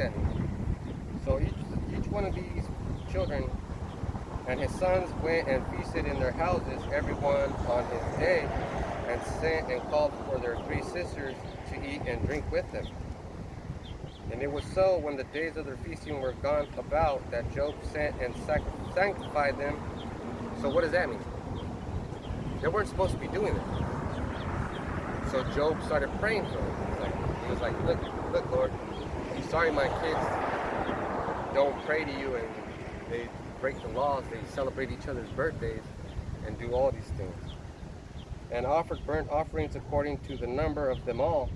that mean? So each one of these children and his sons went and feasted in their houses, everyone on his day, and sent and called for their three sisters to eat and drink with them. And it was so, when the days of their feasting were gone about, that Job sent and sanctified them. So what does that mean? They weren't supposed to be doing that. So Job started praying for them. He was like, look, Lord, I'm sorry my kids don't pray to you and they break the laws, they celebrate each other's birthdays and do all these things. And offered burnt offerings according to the number of them all.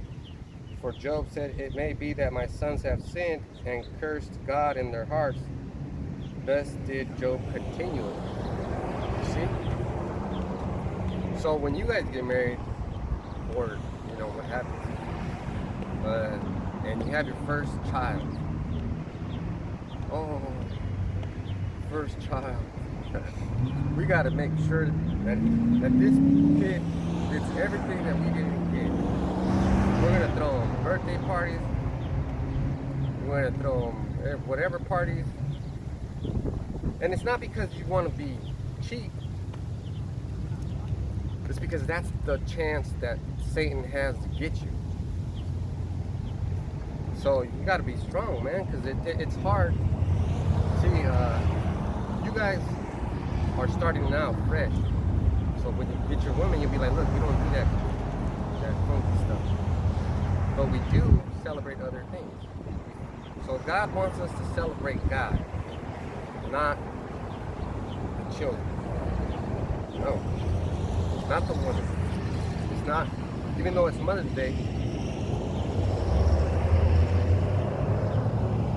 For Job said, it may be that my sons have sinned and cursed God in their hearts. Thus did Job continually. You see? So when you guys get married, or you know what happens, and you have your first child. Oh, first child. We got to make sure that this kid gets everything that we didn't get. We're going to throw them birthday parties. We're going to throw them whatever parties. And it's not because you want to be cheap. It's because that's the chance that Satan has to get you. So you got to be strong, man, because it's hard. See, you guys are starting out fresh. So when you get your woman, you'll be like, look, we don't do that funky stuff. But we do celebrate other things. So God wants us to celebrate God, not the children. No, not the woman. It's not, even though it's Mother's Day,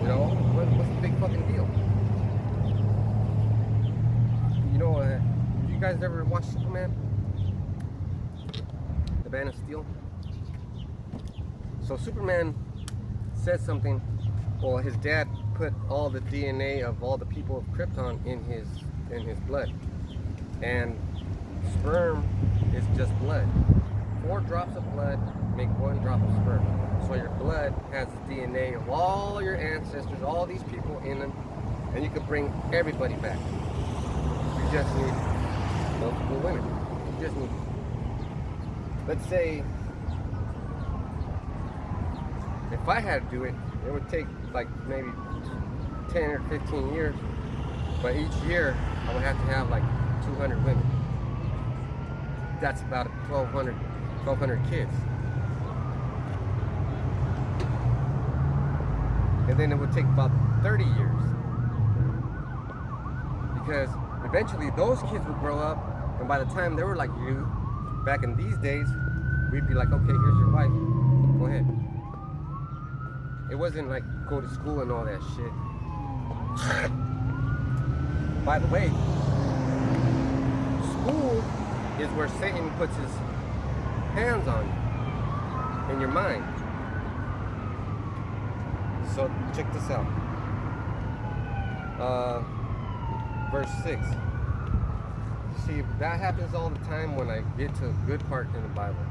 you know, what's the big fucking deal? You know, you guys ever watch Superman? The Man of Steel? So Superman says something, well, his dad put all the DNA of all the people of Krypton in his blood. And sperm is just blood. 4 drops of blood make 1 drop of sperm. So your blood has the DNA of all your ancestors, all these people in them, and you can bring everybody back. You just need multiple women. You just need, let's say, if I had to do it, it would take like maybe 10 or 15 years, but each year I would have to have like 200 women. That's about 1,200 kids. And then it would take about 30 years. Because eventually those kids would grow up, and by the time they were like you, back in these days, we'd be like, okay, here's your wife, go ahead. It wasn't like go to school and all that shit. By the way, school is where Satan puts his hands on you, in your mind. So check this out. Verse 6. See, that happens all the time when I get to a good part in the Bible.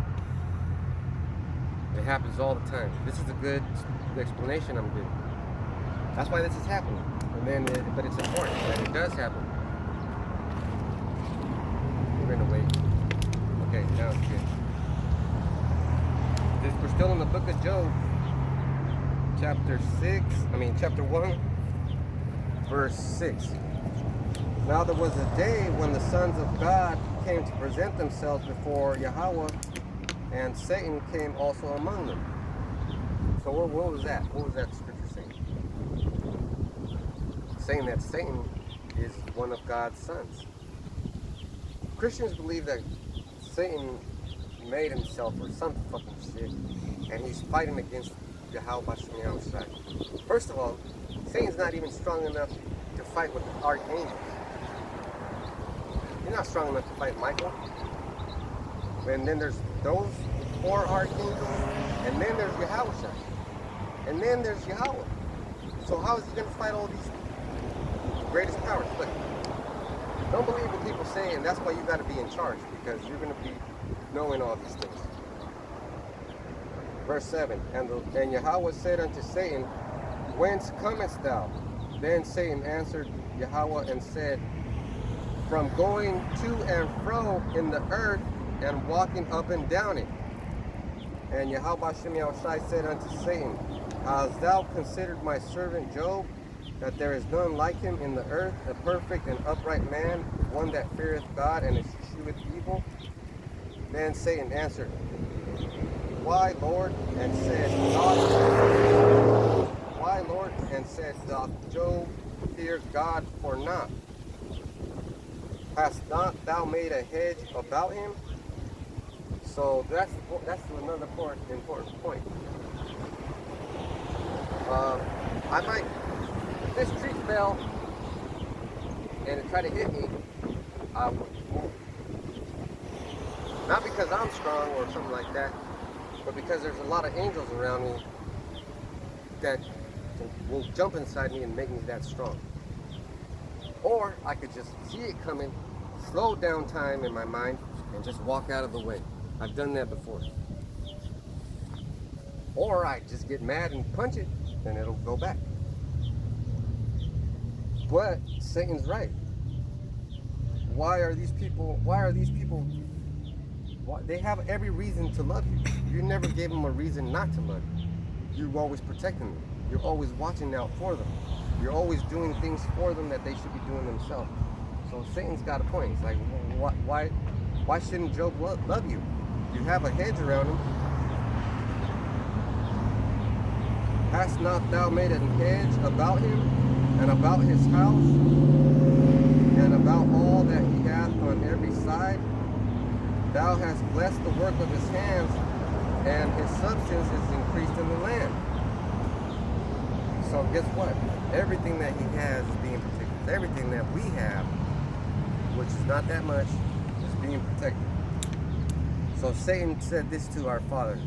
It happens all the time. This is a good explanation I'm giving. That's why this is happening. And then, but it's important that it does happen. We're gonna wait. Okay, now it's good. We're still in the book of Job, chapter 1, verse 6. Now there was a day when the sons of God came to present themselves before Yahweh, and Satan came also among them. So what was that? What was that scripture saying? Saying that Satan is one of God's sons. Christians believe that Satan made himself or some fucking shit, and he's fighting against Yahweh Shai. First of all, Satan's not even strong enough to fight with the archangels. He's not strong enough to fight Michael. And then there's those 4 archangels, and then there's Yahweh, and then there's Yahweh. So how is he going to fight all these greatest powers? Look, don't believe what people say, and that's why you got to be in charge, because you're going to be knowing all these things. Verse 7, and Yahweh said unto Satan, Whence comest thou? Then Satan answered Yahweh and said, From going to and fro in the earth and walking up and down it. And Yahweh Shem Yahushai said unto Satan, Hast thou considered my servant Job, that there is none like him in the earth, a perfect and upright man, one that feareth God and escheweth evil? Then Satan answered, Why, Lord? And said, Why, Lord? And said, Doth Job fear God for naught? Hast not thou made a hedge about him? So that's another important point. If this tree fell and it tried to hit me, I would move. Not because I'm strong or something like that, but because there's a lot of angels around me that will jump inside me and make me that strong. Or I could just see it coming, slow down time in my mind, and just walk out of the way. I've done that before. Or I just get mad and punch it, and it'll go back. But Satan's right. Why are these people, they have every reason to love you. You never gave them a reason not to love you. You're always protecting them. You're always watching out for them. You're always doing things for them that they should be doing themselves. So Satan's got a point. It's like, why shouldn't Job love you? You have a hedge around him. Hast not thou made a hedge about him, and about his house, and about all that he hath on every side? Thou hast blessed the work of his hands, and his substance is increased in the land. So guess what? Everything that he has is being protected. Everything that we have, which is not that much, is being protected. So Satan said this to our father,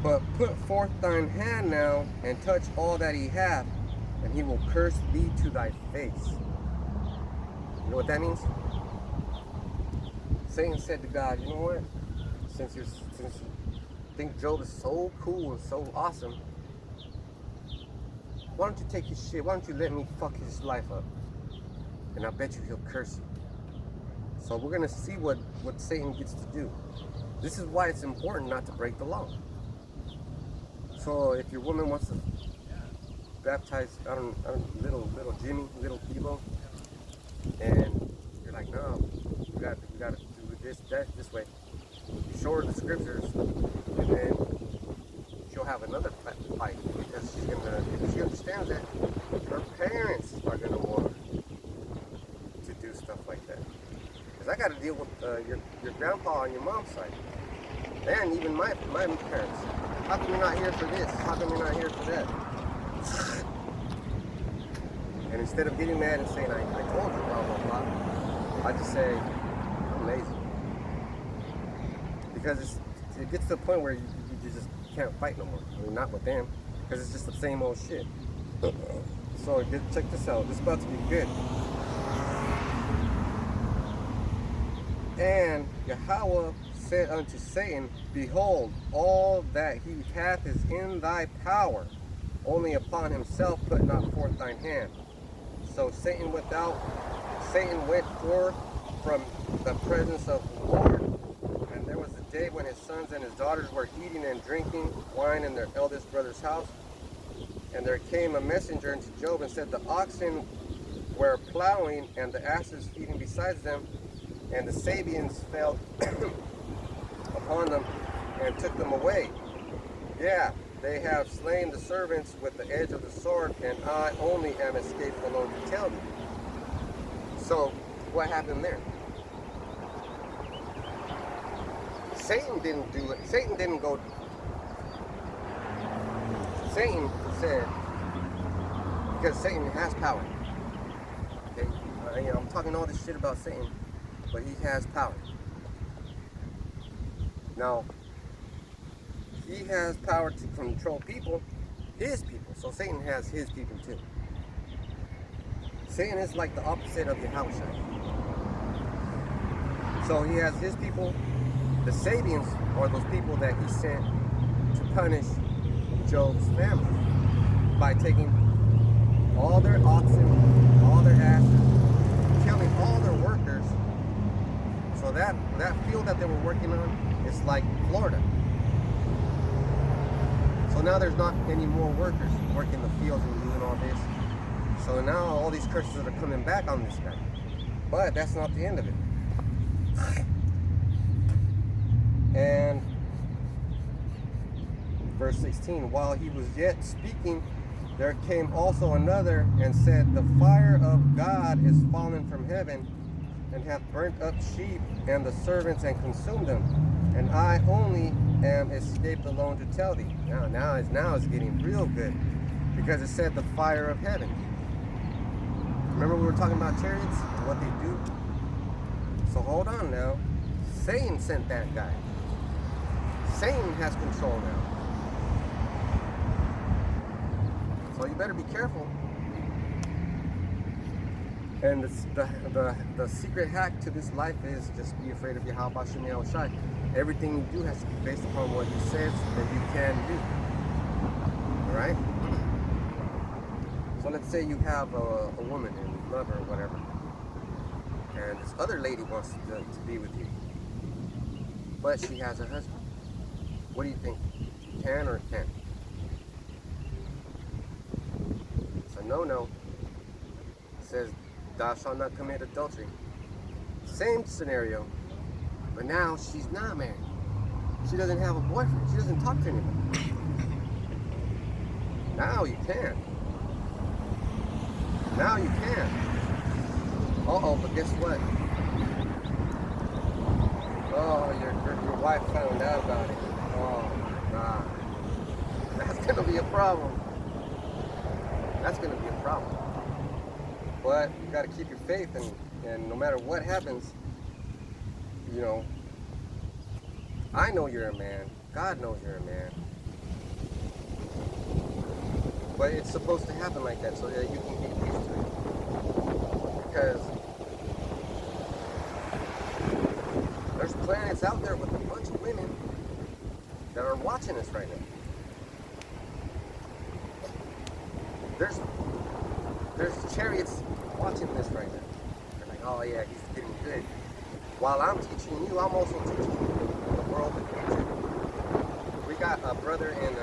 But put forth thine hand now, and touch all that he hath, and he will curse thee to thy face. You know what that means? Satan said to God, you know what? Since you think Job is so cool and so awesome, why don't you take his shit? Why don't you let me fuck his life up? And I bet you he'll curse you. So we're going to see what Satan gets to do. This is why it's important not to break the law. So if your woman wants to baptize little Jimmy, little Debo, and you're like, no, we got to do this way. You show her the scriptures, and then she'll have another fight because if she understands that her parents are gonna want to do stuff like that. Because I got to deal with your grandpa on your mom's side, and even my parents. How come you're not here for this? How come you're not here for that? And instead of getting mad and saying, I told you, blah, blah, blah, I just say, I'm lazy. Because it gets to the point where you just can't fight no more. I mean, not with them, because it's just the same old shit. So check this out. This is about to be good. And Yahweh said unto Satan, Behold, all that he hath is in thy power. Only upon himself put not forth thine hand. So Satan went forth from the presence of the Lord. And there was a day when his sons and his daughters were eating and drinking wine in their eldest brother's house. And there came a messenger unto Job and said, The oxen were plowing and the asses feeding beside them, and the Sabians fell upon them and took them away. Yeah, they have slain the servants with the edge of the sword, and I only am escaped alone to tell you. So, what happened there? Satan didn't do it. Satan didn't go. Satan said, because Satan has power. Okay, I'm talking all this shit about Satan, but he has power. Now, he has power to control people, his people. So Satan has his people too. Satan is like the opposite of Yahushua. So he has his people. The Sabians are those people that he sent to punish Job's family. by taking all their oxen, all their asses, killing all their workers. So that field that they were working on is like Florida. So now there's not any more workers working the fields and doing all this. So now all these curses are coming back on this guy. But that's not the end of it. And verse 16, while he was yet speaking, there came also another and said, the fire of God is fallen from heaven, and hath burnt up sheep and the servants and consumed them. And I only am escaped alone to tell thee. Now it's getting real good, because it said the fire of heaven. Remember we were talking about chariots and what they do? So hold on now. Satan sent that guy. Satan has control now. So you better be careful. And the secret hack to this life is just be afraid of Yahweh Shem Yahushai. Everything you do has to be based upon what he says that you can do. Alright? So let's say you have a woman and you love her or whatever, and this other lady wants to be with you, but she has a husband. What do you think? Can or can't? It's a no-no. It says, thou shalt not commit adultery. Same scenario, but now she's not married. She doesn't have a boyfriend. She doesn't talk to anybody. Now you can. Now you can. Uh-oh, but guess what? Oh, your wife found out about it. Oh, nah. That's going to be a problem. That's going to be a problem. But you got to keep your faith, and no matter what happens, you know, I know you're a man. God knows you're a man. But it's supposed to happen like that so that you can get used to it. Because there's planets out there with a bunch of women that are watching us right now. There's chariots watching this right now. They're like, oh yeah, he's getting good. While I'm teaching you, I'm also teaching you the world of the future. We got a brother in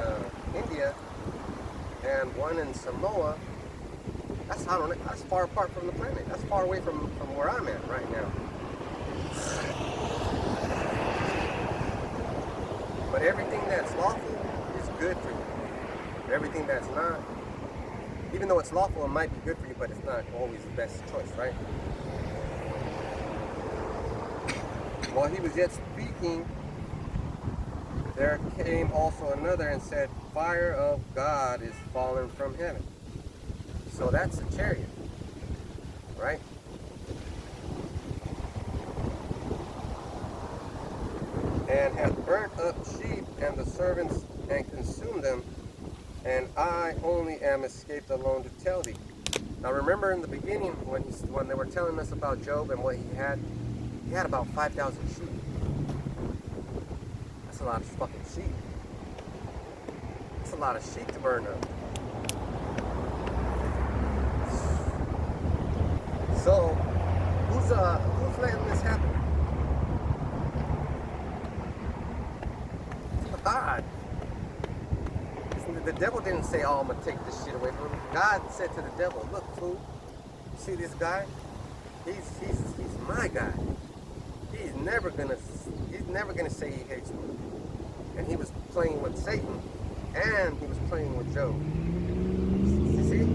India and one in Samoa. That's far apart from the planet. That's far away from where I'm at right now. But everything that's lawful is good for you. Everything that's not, even though it's lawful, it might be good for you, but it's not always the best choice, right? While he was yet speaking, there came also another and said, fire of God is fallen from heaven. So that's a chariot, right? And hath burnt up sheep and the servants and consumed them, and I only am escaped alone to tell thee. Now remember in the beginning when they were telling us about Job and what he had about 5,000 sheep. That's a lot of fucking sheep. That's a lot of sheep to burn up. So, who's letting this happen? God. The devil didn't say, oh, I'm going to take this shit away from him. God said to the devil, look, fool, you see this guy? He's my guy. He's never gonna say he hates me. And he was playing with Satan, and he was playing with Job. You see?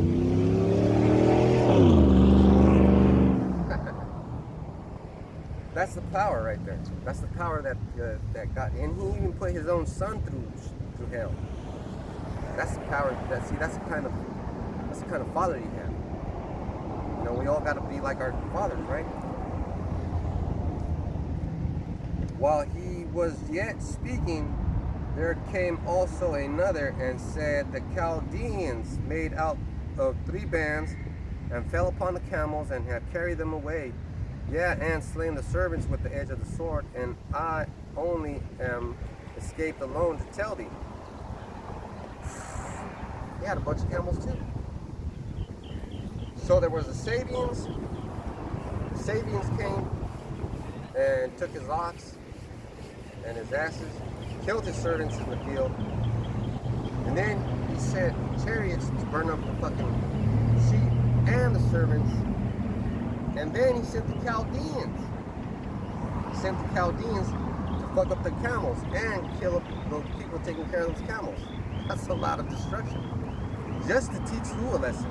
That's the power right there. That's the power that God, and he even put his own son through hell. That's the power. That's the kind of father you have. You know, we all got to be like our fathers, right? While he was yet speaking, there came also another and said, the Chaldeans made out of 3 bands and fell upon the camels and have carried them away. Yeah, and slain the servants with the edge of the sword, and I only am escaped alone to tell thee. He had a bunch of camels too. So there was the Sabians. The Sabians came and took his ox and his asses, killed his servants in the field, and then he sent chariots to burn up the fucking sheep and the servants, and then he sent the Chaldeans. He sent the Chaldeans to fuck up the camels and kill up the people taking care of those camels. That's a lot of destruction. Just to teach who a lesson.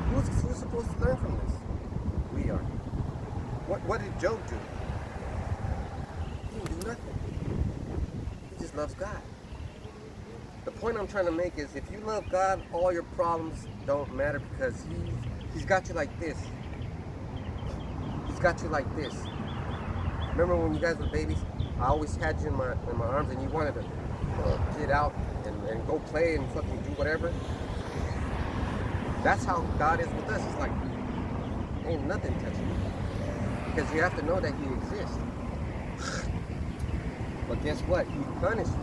Who's supposed to learn from this? We are. What did Job do? He didn't do nothing. He just loves God. The point I'm trying to make is if you love God, all your problems don't matter because He's got you like this. He's got you like this. Remember when you guys were babies? I always had you in my arms and you wanted to get out and go play and fucking do whatever. That's how God is with us. It's like, ain't nothing touching you. Because you have to know that He exists. But guess what? He punishes.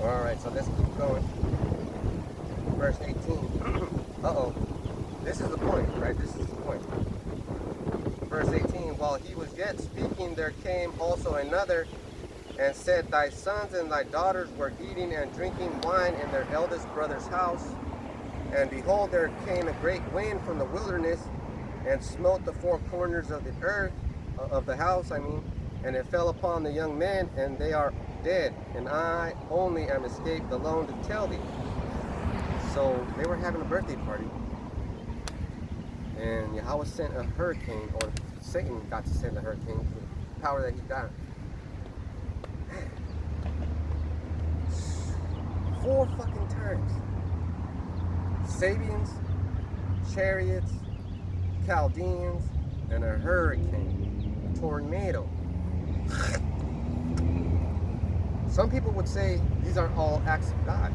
Alright, so let's keep going. Verse 18. Uh-oh. This is the point, right? This is the point. Verse 18. While he was yet speaking, there came also another and said, Thy sons and thy daughters were eating and drinking wine in their eldest brother's house. And behold, there came a great wind from the wilderness and smote the four corners of the earth, of the house, and it fell upon the young men, and they are dead. And I only am escaped alone to tell thee. So they were having a birthday party. And Yahweh sent a hurricane, or Satan got to send a hurricane with the power that he got. 4 fucking times. Sabians, chariots, Chaldeans, and a hurricane, a tornado. Some people would say these are all acts of God,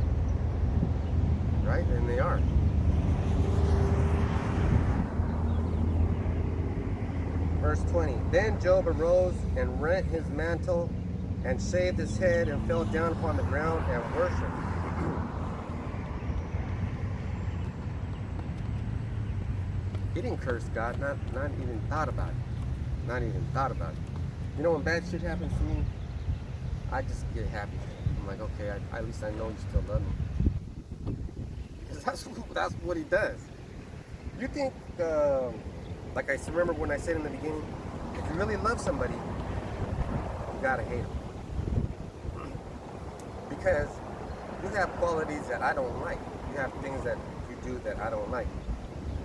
right? And they are. Verse 20. Then Job arose and rent his mantle and shaved his head and fell down upon the ground and worshipped. He didn't curse God, not even thought about it. Not even thought about it. You know when bad shit happens to me, I just get happy. I'm like, okay, at least I know you still love me. Because that's what he does. You think, like I remember when I said in the beginning, if you really love somebody, you gotta hate them. Because you have qualities that I don't like. You have things that you do that I don't like.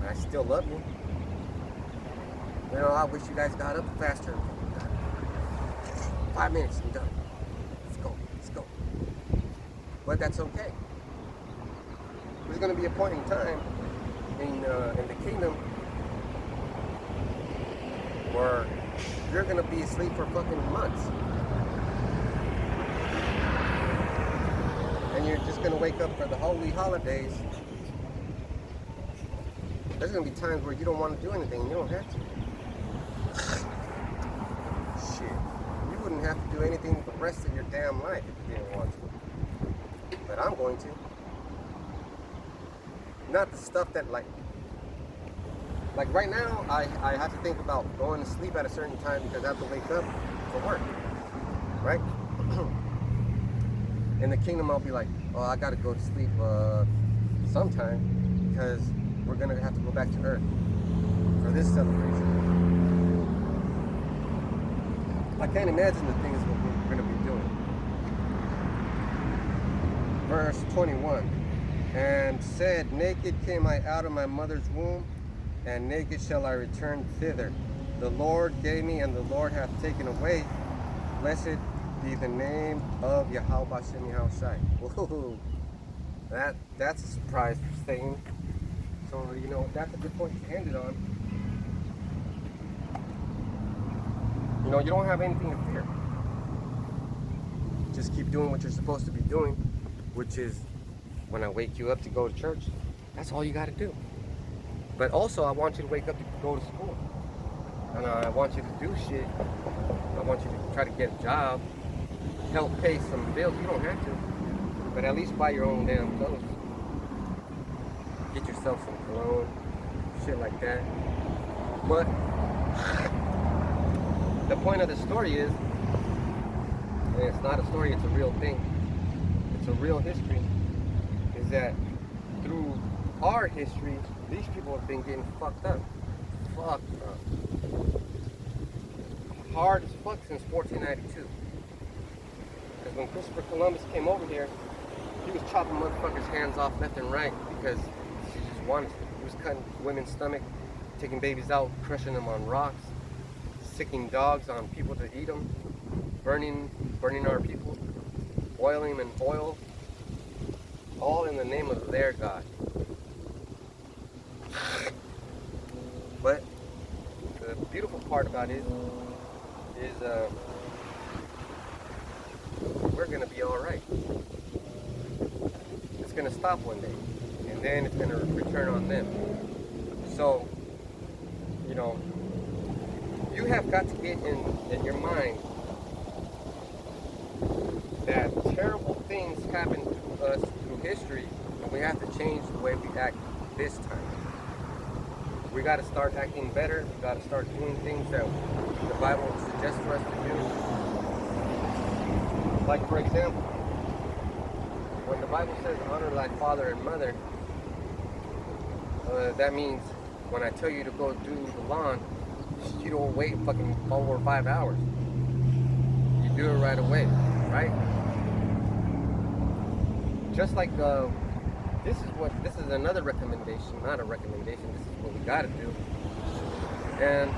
I still love you. You know, I wish you guys got up faster. 5 minutes, I'm done. Let's go. But that's okay. There's going to be a point in time in the kingdom where you're going to be asleep for fucking months. And you're just going to wake up for the holy holidays. There's going to be times where you don't want to do anything. You don't have to. Shit. You wouldn't have to do anything the rest of your damn life if you didn't want to. But I'm going to. Not the stuff that like right now, I have to think about going to sleep at a certain time because I have to wake up for work. Right? In the kingdom, I'll be like, oh, I got to go to sleep sometime because we're going to have to go back to earth for this celebration. I can't imagine the things what we're going to be doing. Verse 21. And said, naked came I out of my mother's womb, and naked shall I return thither. The Lord gave me, and the Lord hath taken away. Blessed be the name of Yahweh Bashem Yahushai. Whoa, that's a surprise for Satan. So, you know, that's a good point to end it on. You know, you don't have anything to fear. Just keep doing what you're supposed to be doing, which is when I wake you up to go to church, that's all you got to do. But also, I want you to wake up to go to school. And I want you to do shit. I want you to try to get a job, help pay some bills. You don't have to. But at least buy your own damn clothes. Get yourself some cologne, shit like that. But the point of the story is, and it's not a story, it's a real thing. It's a real history. Is that through our history, these people have been getting fucked up. Fucked up. Hard as fuck since 1492. Because when Christopher Columbus came over here, he was chopping motherfuckers' hands off left and right because he just wanted to. He was cutting women's stomach, taking babies out, crushing them on rocks, sicking dogs on people to eat them, burning our people, boiling them in oil, all in the name of their God. But the beautiful part about it is we're gonna be all right. It's gonna stop one day, and then it's gonna return on them. So, you know, you have got to get in your mind that terrible things happen to us through history, and we have to change the way we act this time. We got to start acting better. We got to start doing things that the Bible suggests for us to do. Like, for example, when the Bible says honor thy father and mother, that means when I tell you to go do the lawn, you don't wait fucking 4 or 5 hours. You do it right away, right? Just like this is another recommendation, not a recommendation. This is what we gotta do. And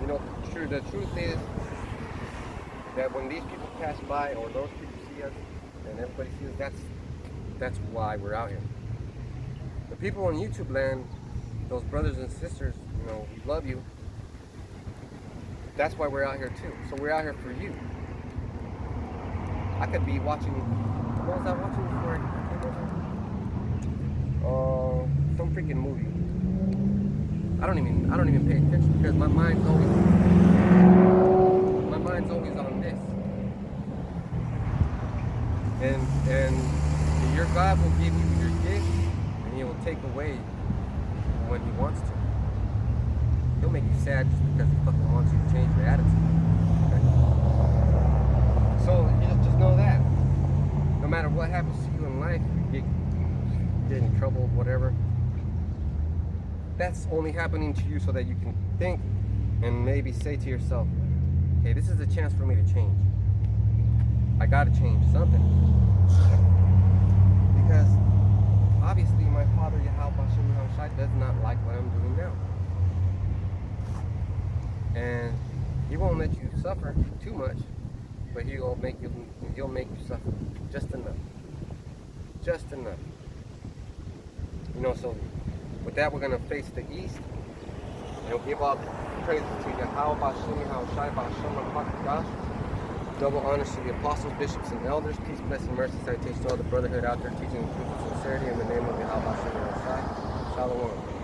you know, the truth is that when these people pass by, or those people see us, and everybody sees us, that's why we're out here. The people on YouTube land, those brothers and sisters, you know, we love you. That's why we're out here too. So we're out here for you. I could be watching. What was I watching before? Some freaking movie. I don't even pay attention because my mind's always on this. And your God will give you your gift, and He will take away when He wants to. He'll make you sad just because He fucking wants you to change your attitude. Okay? So you just know that. No matter what happens to you in life, you get in trouble, whatever, that's only happening to you so that you can think and maybe say to yourself, okay, this is a chance for me to change. I gotta change something. Because obviously my Father Yahweh Bashem Yahushai does not like what I'm doing now. And He won't let you suffer too much, but He'll make you suffer just enough. Just enough. You know, so with that, we're going to face the east, and we'll give all praises to Yahweh Bashem Yahushai Bashem HaKadosh. Double honors to the apostles, bishops, and elders. Peace, blessing, mercy, citation to all the brotherhood out there teaching the truth and sincerity in the name of Yahweh Bashem Yahushai. Shalom.